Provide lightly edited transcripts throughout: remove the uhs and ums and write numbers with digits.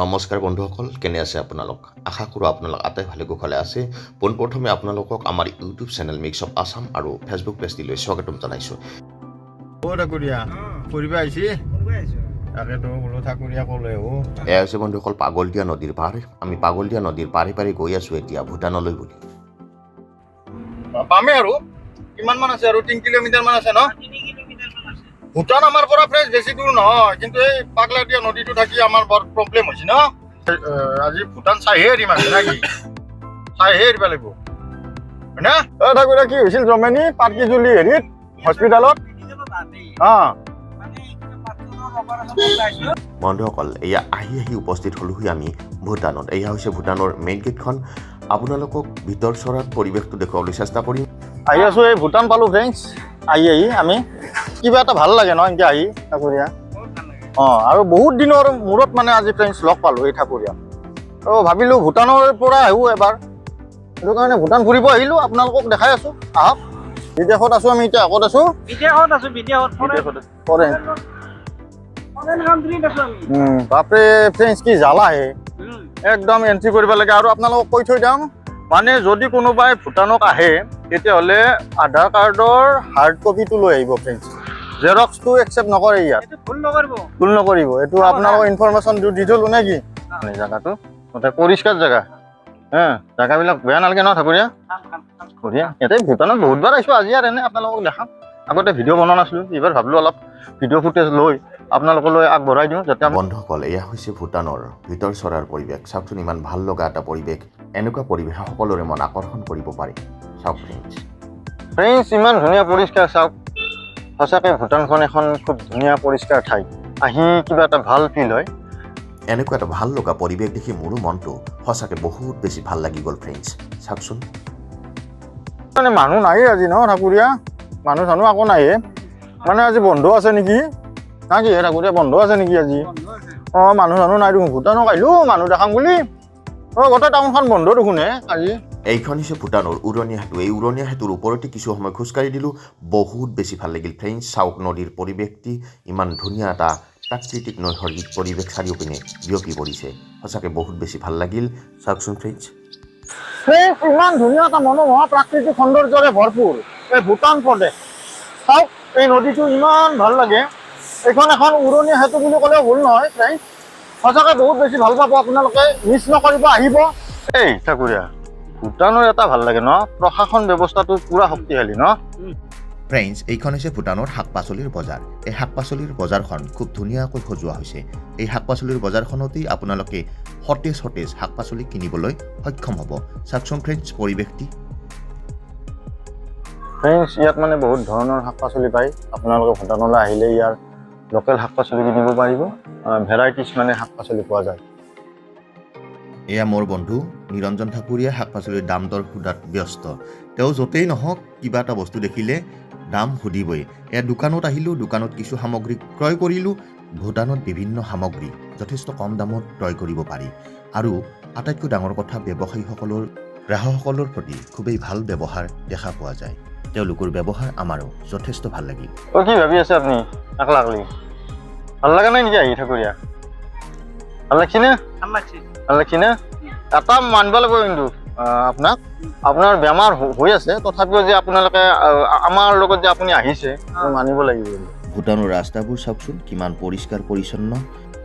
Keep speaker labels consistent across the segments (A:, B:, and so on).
A: নমস্কাৰ বন্ধুসকল, কেনে আছে আপোনালোক? আশা কৰোঁ আপোনালোক আটাই ভালে কুশলে আছে। পোনপ্ৰথমে আপোনালোকক আমাৰ YouTube channel mix of Assam আৰু ফেচবুক পেজটিলৈ স্বাগতম জনাইছোঁ। এয়া হৈছে বন্ধুসকল পাগলদিয়া নদীৰ পাৰ। আমি পাগলদিয়া নদীৰ পাৰে পাৰে গৈ আছোঁ এতিয়া ভূটানলৈ বুলি।
B: পামে আৰু কিমান মান আছে আৰু 3 কিলোমিটাৰ মান আছে ন? ভূটান আমাৰ পৰা ফ্ৰেছ বেছি দূৰ নহয়, কিন্তু এই পাগলাদিয়া নদীটো থাকি আমাৰ বৰ প্ৰব্লেম হৈছে ন। আজি ভূটান চাইহে এৰিম আমি নাকি? চাইহে এৰিব লাগিব হয়নে? ঠাকুৰা কি হৈছিল জমেনি পাটকিজুলি হেৰিত হস্পিটেলত?
A: বন্ধুসকল এয়া আহি উপস্থিত হ'লোহি আমি ভূটানত। এয়া হৈছে ভূটানৰ মেইন গেটখন। আপোনালোকক ভিতৰ চৰাত পৰিৱেশটো দেখুৱাবলৈ চেষ্টা কৰিম।
B: আহি আছো, এই ভূটান পালো ফ্ৰেণ্ডছ। আহি আমি কিবা এটা ভাল লাগে ন এনেকৈ আহি ঠাকুৰীয়া। আৰু বহুত দিনৰ মূৰত মানে আজি ফ্ৰেণ্ডছ লগ পালো এই ঠাকুৰীয়া। তো ভাবিলোঁ ভূটানৰ পৰা আহোঁ এবাৰ, সেইটো কাৰণে ভূটান ফুৰিব আহিলোঁ। আপোনালোকক দেখাই আছোঁ, আহক। বিদেশত আছোঁ আমি এতিয়া, আগত আছোঁ বাপৰে ফ্ৰেণ্ডছ, কি জ্বালাহে একদম এণ্ট্ৰি কৰিব লাগে। আৰু আপোনালোকক কৈ থৈ যাম, মানে যদি কোনোবাই ভূটানক আহে তেতিয়াহ'লে আধাৰ কাৰ্ডৰ হাৰ্ড কপিটো লৈ আহিব ফ্ৰেণ্ডছ। জেৰক্সটো একচেপ্ট নকৰে ইয়াত, ভুল নকৰিব। এইটো আপোনালোকক ইনফৰমেশ্যনটো দি থ'লো নে কি? জেগাটো পৰিষ্কাৰ জেগা, জেগাবিলাক বেয়া নালাগে ন ঠাকুৰীয়া? বঢ়িয়া। ইয়াতে ভূটানত বহুতবাৰ আহিছোঁ, আজি আৰু এনে আপোনালোকক দেখাম। আগতে ভিডিঅ' বনোৱা নাছিলোঁ, এইবাৰ ভাবিলোঁ অলপ ভিডিঅ' ফুটেজ লৈ আপোনালোকলৈ আগবঢ়াই দিওঁ যাতে।
A: বন্ধুসকল এয়া হৈছে ভূটানৰ ভিতৰ চৰাৰ পৰিৱেশ। চাওকচোন ইমান ভাল লগা এটা পৰিৱেশ। এনেকুৱা পৰিৱেশে সকলোৰে মন আকৰ্ষণ কৰিব পাৰে। চাওক
B: ফ্ৰেণ্ডছ, ইমান ধুনীয়া পৰিষ্কাৰ চাওক। সঁচাকৈ ভূটানখন এখন খুব ধুনীয়া পৰিষ্কাৰ ঠাই। আহি কিবা এটা ভাল ফিল হয়।
A: এনেকুৱা এটা ভাল লগা পৰিৱেশ দেখি মোৰো মনটো সঁচাকৈ বহুত বেছি ভাল লাগি গ'ল ফ্ৰেণ্ডছ। চাওকচোন
B: মানে মানুহ নাহে আজি ন ঠাকুৰীয়া? মানুহ চানুহ আকৌ নাহে, মানে আজি বন্ধ আছে নেকি? না কি ঠাকুৰীয়া, বন্ধ আছে নেকি আজি? মানুহ চানুহ নাই দেখোন। ভূটানক আহিলোঁ মানুহ দেখাম বুলি, গোটেই টাউনখন বন্ধ দেখোন আজি।
A: এইখন হৈছে ভূটানৰ উৰণীয়া সেতু। এই উৰণীয়া সেতুৰ ওপৰতে কিছু সময় খোজকাঢ়ি দিলোঁ, বহুত বেছি ভাল লাগিল ফ্ৰেণ্ডছ। চাওক নদীৰ পৰিৱেশটি ইমান ধুনীয়া এটা প্ৰাকৃতিক নৈসৰ্গিক পৰিৱেশ চাৰিওপিনে বিয়পি পৰিছে। সঁচাকৈ বহুত বেছি ভাল লাগিল। চাওকচোন ফ্ৰেণ্ডছ,
B: ইমান ধুনীয়া এটা মনোমোহা প্ৰাকৃতিক সৌন্দৰ্যৰে ভৰপূৰ এই ভূটান প্ৰদেশ। চাওক এই নদীটো ইমান ভাল লাগে। এইখন এখন উৰণীয়া সেতু বুলি ক'লেও ভুল নহয় ফ্ৰেণ্ডছ। সঁচাকৈ বহুত বেছি ভাল পাব আপোনালোকে, মিছ নকৰিব, আহিব। এই ঠাকুৰীয়া, ভূটানৰ এটা ভাল লাগে ন, প্ৰশাসন ব্যৱস্থাটো পুৰা শক্তিশালী ন।
A: ফ্ৰেণ্ডছ, এইখন হৈছে ভূটানৰ শাক পাচলিৰ বজাৰ। এই শাক পাচলিৰ বজাৰখন খুব ধুনীয়াকৈ সজোৱা হৈছে। এই শাক পাচলিৰ বজাৰখনতেই আপোনালোকে সতেজ সতেজ শাক পাচলি কিনিবলৈ সক্ষম হ'ব। চাওকচোন ফ্ৰেণ্ডছ পৰিৱেশটি।
B: ফ্ৰেণ্ডছ, ইয়াত মানে বহুত ধৰণৰ শাক পাচলি পায়। আপোনালোকে ভূটানলৈ আহিলে ইয়াৰ লোকেল শাক পাচলি কিনিব পাৰিব। ভেৰাইটিছ মানে শাক পাচলি পোৱা যায়।
A: এয়া মোৰ বন্ধু নিৰঞ্জন ঠাকুৰীয়া শাক পাচলিৰ দাম দৰ সোধাত ব্যস্ত। তেওঁ য'তেই নহওক কিবা এটা বস্তু দেখিলে দাম সুধিবই। এয়া দোকানত আহিলোঁ, দোকানত কিছু সামগ্ৰী ক্ৰয় কৰিলোঁ। ভূটানত বিভিন্ন সামগ্ৰী যথেষ্ট কম দামত ক্ৰয় কৰিব পাৰি। আৰু আটাইতকৈ ডাঙৰ কথা, ব্যৱসায়ীসকলৰ গ্ৰাহকসকলৰ প্ৰতি খুবেই ভাল ব্যৱহাৰ দেখা পোৱা যায়। তেওঁলোকৰ ব্যৱহাৰ আমাৰো যথেষ্ট ভাল লাগিল।
B: কি ভাবি আছে আপুনি? আকলা আকলি ভাল লগা নাই নেকি আহি ঠাকুৰীয়া? ভাল লাগছি নে? ভাল লাগছি নে? এটা মানিব লাগিব কিন্তু আপোনাক, আপোনাৰ বেমাৰ হৈ আছে তথাপিও যে আপোনালোকে আমাৰ লগত যে আপুনি আহিছে মানিব লাগিব।
A: ভূটানৰ ৰাস্তাবোৰ চাওকচোন কিমান পৰিষ্কাৰ পৰিচ্ছন্ন।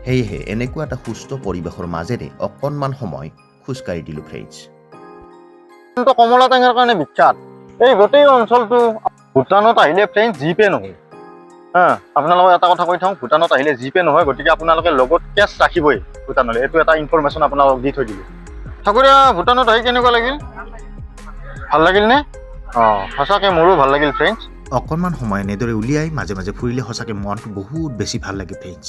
A: সেয়েহে এনেকুৱা এটা সুস্থ পৰিৱেশৰ মাজেৰে অকণমান সময় খোজকাঢ়ি দিলোঁ ফ্ৰেণ্ডছ।
B: কমলা টেঙাৰ কাৰণে বিখ্যাত এই গোটেই অঞ্চলটো। ভূটানত আহিলে ফ্ৰেণ্ডছ জিপে নহয়। আপোনালোকক এটা কথা কৈ থওঁ, ভূটানত আহিলে জিপে নহয়, গতিকে আপোনালোকে লগত কেছ ৰাখিবই ভূটানলৈ। এইটো এটা ইনফৰমেশ্যন আপোনালোকক দি থৈ দিলোঁ। ঠাকুৰীয়া, ভূটানত আহি কেনেকুৱা লাগিল? ভাল লাগিল নে? সঁচাকৈ মোৰো ভাল লাগিল ফ্ৰেণ্ডছ।
A: অকণমান সময় এনেদৰে উলিয়াই মাজে মাজে ফুৰিলে সঁচাকৈ মনটো বহুত বেছি ভাল লাগে ফ্ৰেণ্ডছ।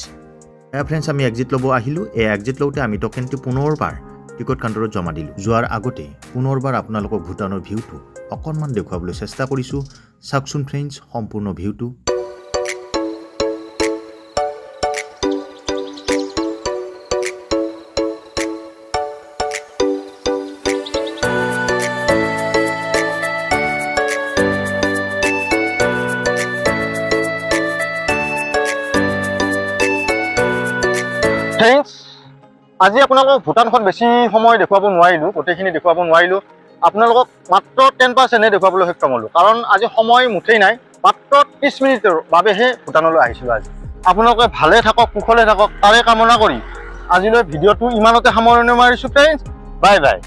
A: ফ্ৰেণ্ডছ, আমি এক্সিট ল'ব আহিলোঁ। এই এক্সিট লওঁতে আমি টকেনটো পুনৰবাৰ টিকট কাউণ্টাৰত জমা দিলোঁ। যোৱাৰ আগতে পুনৰবাৰ আপোনালোকক ভূটানৰ ভিউটো অকণমান দেখুৱাবলৈ চেষ্টা কৰিছোঁ। চাওকচোন ফ্ৰেণ্ডছ সম্পূৰ্ণ ভিউটো।
B: ফ্ৰেণ্ডছ, আজি আপোনালোকক ভূটানখন বেছি সময় দেখুৱাব নোৱাৰিলোঁ, গোটেইখিনি দেখুৱাব নোৱাৰিলোঁ। আপোনালোকক মাত্ৰ 10%হে দেখুৱাবলৈ সক্ষম হ'লোঁ, কাৰণ আজি সময় মুঠেই নাই। মাত্ৰ 30 মিনিটৰ বাবেহে ভূটানলৈ আহিছিলোঁ আজি। আপোনালোকে ভালে থাকক, কুশলে থাকক, তাৰে কামনা কৰি আজিলৈ ভিডিঅ'টো ইমানতে সামৰণি মাৰিছোঁ ফ্ৰেণ্ডছ। Bye bye.